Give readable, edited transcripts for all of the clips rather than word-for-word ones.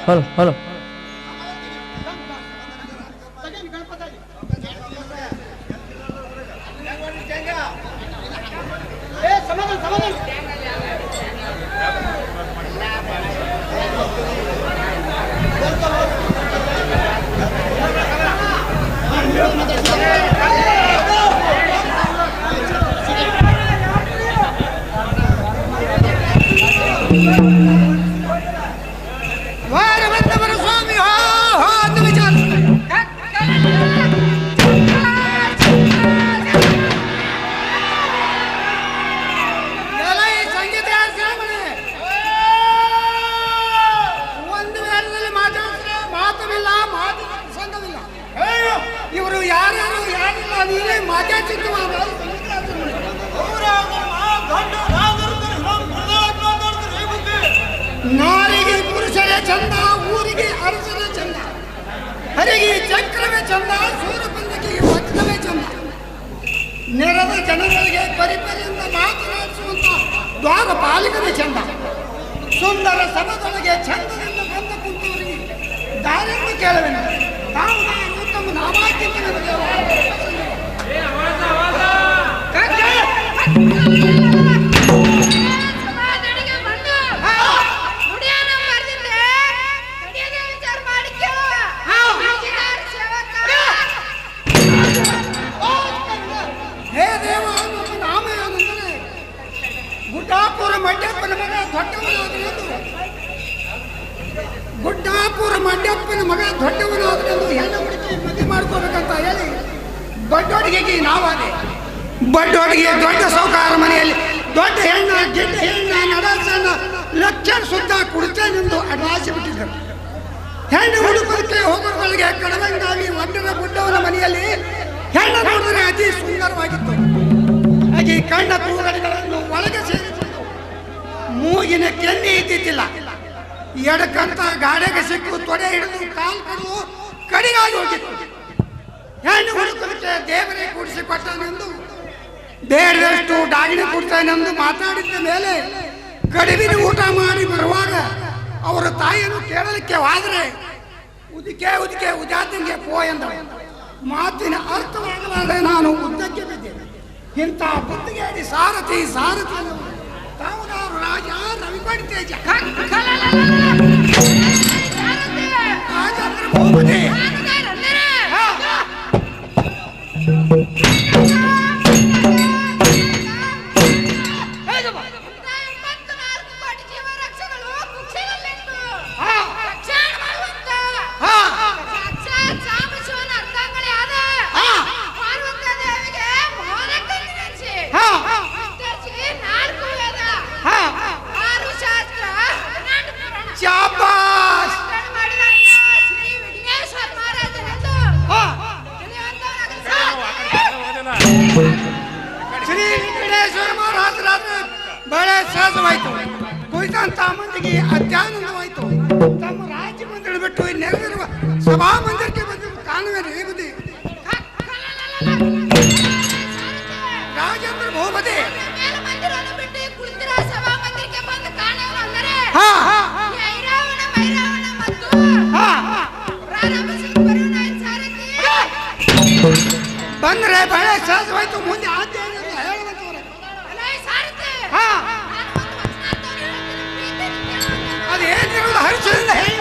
Hello hello ಸಮಾಧಾನ ಇವರು ಯಾರ್ಯಾರು ಯಾರಿಲ್ಲ ನೀವೇ ಮಾತಾಡ್ತಿದ್ದ ನಾರಿಗೆ ಪುರುಷರೇ ಚಂದ, ಊರಿಗೆ ಅರಸರೇ ಚಂದ, ಹರಿಗೆ ಚಕ್ರವೇ ಚಂದ, ಸೂರ್ಯಪಂದಕಿಗೆ ವಜ್ರವೇ ಚಂದ, ನೆರೆದ ಜನಗಳಿಗೆ ಪರಿಪರಿಯಿಂದ ಮಾತನಾಡಿಸುವಂತ ದ್ವಾರಪಾಲಕನೇ ಚಂದ, ಸುಂದರ ಸಭದೊಳಗೆ ಚಂದದಿಂದ ಬಂದ ಕುಂತವರಿಗೆ ದಾರಿಯನ್ನು ಕೇಳುವೆನು, ತಾವು ನಾನು ತಮ್ಮ ನಾಮಾಕ್ಕಿಂತ ಗುಡ್ಡಾಪುರ ಮಂಡ್ಯಪ್ಪನ ಮಗ ದೊಡ್ಡವನಾದ್ರೆಂದು ಹೆಣ್ಣು ಹುಡುಕಿ ಮದುವೆ ಮಾಡ್ಕೋಬೇಕಂತ ಹೇಳಿ ಬಡ್ಡೊಡಿಗೆಗೆ ನಾವಾದೆ. ಬಡ್ಡೊಡಿಗೆ ದೊಡ್ಡ ಸೌಕಾರ ಮನೆಯಲ್ಲಿ ದೊಡ್ಡ ಹೆಣ್ಣ ಗಿಡ್ಡ ಹೆಣ್ಣ ನಡಸನ್ನ ಲಕ್ಷ ಸುತ್ತ ಕುಡಿತೇನೆಂದು ಅಡ್ವಾಸಿ ಬಿಟ್ಟಿದ್ದರು. ಹೆಣ್ಣು ಹುಡುಕಕ್ಕೆ ಹೋಗೋಗಳಿಗೆ ಕಡವಂಗಾಗಿ ಒಂದರ ಬುಡ್ಡವನ ಮನೆಯಲ್ಲಿ ಹೆಣ್ಣು ನೋಡಿದ್ರೆ ಅತಿ ಸುಂದರವಾಗಿತ್ತು. ಹಾಗೆ ಕಣ್ಣ ಕೂಗಡಿಗಳನ್ನು ಒಳಗೆ ಸೇರಿಕೊಂಡು ಮೂಗಿನ ಕೆನ್ನೆ ಇದ್ದಿದ್ದಿಲ್ಲ. ಎಡಕಂತ ಗಾಡಿಗೆ ಸಿಕ್ಕು ತೊಡೆ ಹಿಡಿದು ಕಾಲು ಕಡಿದು ಕಡಿಗಾಗಿ ಹೋಗಿತ್ತು. ಹೆಣ್ಣು ಹುಡುಕಕ್ಕೆ ದೇವರೇ ಕೂಡಿಸಿ ಕೊಟ್ಟನೆಂದು ಬೇಡದಷ್ಟು ಡಾಗಿಣಿ ಕೊಡ್ತಾನೆಂದು ಮಾತಾಡಿದ ಮೇಲೆ ಕಡಿವಿನ ಊಟ ಮಾಡಿ ಬರುವಾಗ ಅವರ ತಾಯಿಯನ್ನು ಕೇಳಲಿಕ್ಕೆ ಹೋದರೆ ಉದಿಕೆ ಉದಿಕೆ ಉದಾತಂಗೆ ಪೋ ಎಂದ ಮಾತಿನ ಅರ್ಥವಾಗಲಾರೆ ನಾನು ಉದ್ದಕ್ಕೆ ಬಿದ್ದೇನೆ. ಇಂಥ ಬುದ್ಧಿಗೇಡಿ ಸಾರಥಿ ಸಾರಥಿ ತಾವುದಾರು ರಾಜ ರವಿಪಡಿ ತೇಜ ರಾಜೇಂದ್ರ ಭೂಪತಿ ಶ್ರೀ ವೆಂಕಟೇಶ್ವರ ಮಹಾರಾಜರಾದ್ರೆ ಬಹಳ ಸಹಜವಾಯಿತು. ಕುಳಿತಂತ ಮಂದಿಗೆ ಅತ್ಯಾನಂದವಾಯಿತು. ತಮ್ಮ ರಾಜ್ಯ ಮಂದಿರ ಬಿಟ್ಟು ನೆರೆದಿರುವ ಸಭಾ ಮಂದಿರಕ್ಕೆ ಬಂದಿರುವ ಕಾಣುವೆ ಹೇಗುದಿ ರಾಜೇಂದ್ರ ಭೂಪತಿ ಬಂದ್ರೆ ಬಹಳ ಸಹಜವಾಯ್ತು. ಮುಂದೆ ಆದ್ಯ ಹೇಳುವಂತವ್ರೆ ಅದೇನಿರೋದು ಹರಿಸದಿಂದ ಹೇಳಿ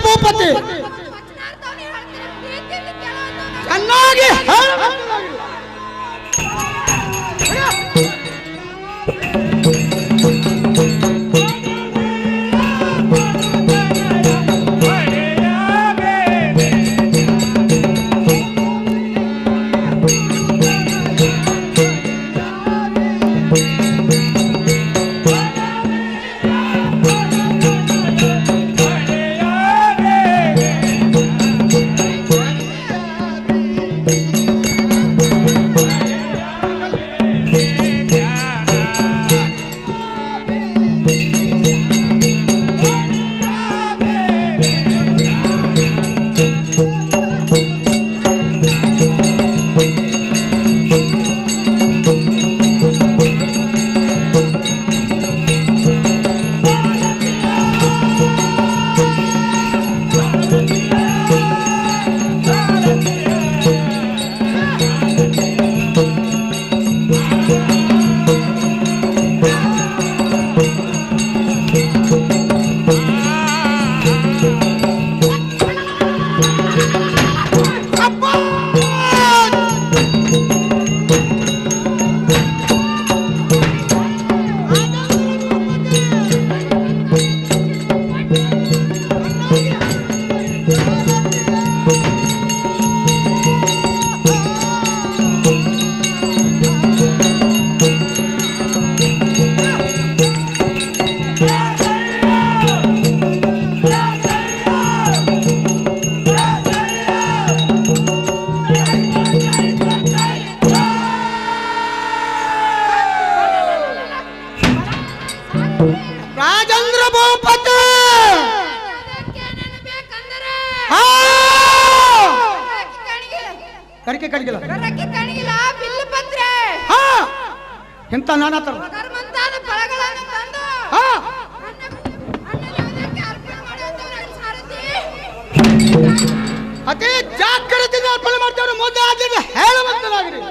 ಭೂಪತಿ ಚೆನ್ನಾಗಿ ರಾಜೇಂದ್ರ ಭೂಪತಿ ಕಡಿಕೆ ಕಡಿಗಿಲ್ಲ ಎಂತ ನಾನಾ ತರ ಅತಿ ಜಾಗ್ರತೆಯಿಂದ ಅರ್ಪಣೆ ಮಾಡ್ತೇವೆ ಮೊದಲು ಆದ್ರಿಂದ ಹೇಳುವಂತನಾಗಿರಿ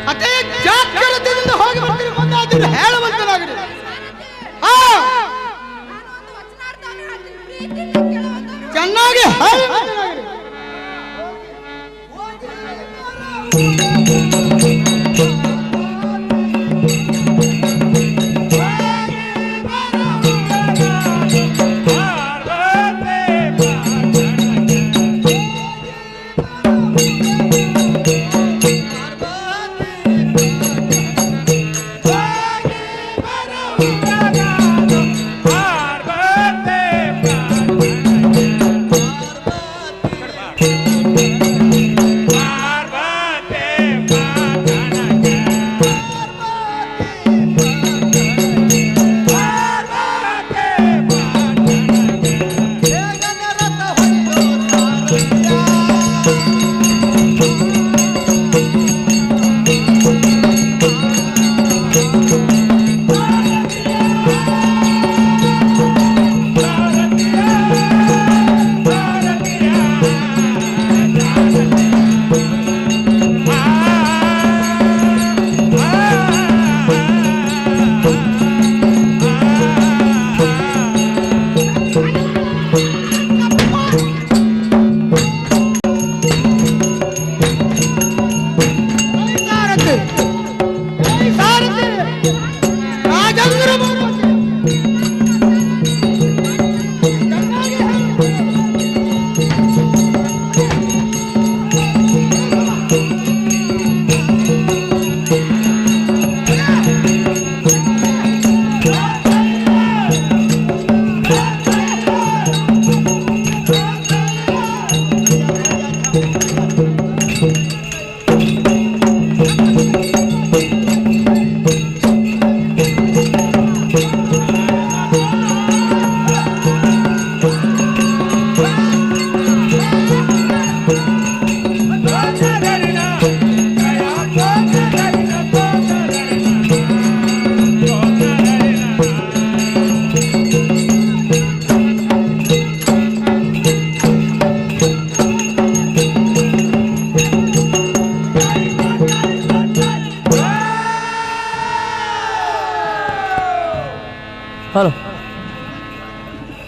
ಅತಿ ಜಾಗ್ರತೆಯಿಂದ ಹೋಗಿ ಬರ್ತೀರಿ ಮೊದಲು ಆದ್ರಿಂದ ಹೇಳುವಂತನಾಗಿರಿ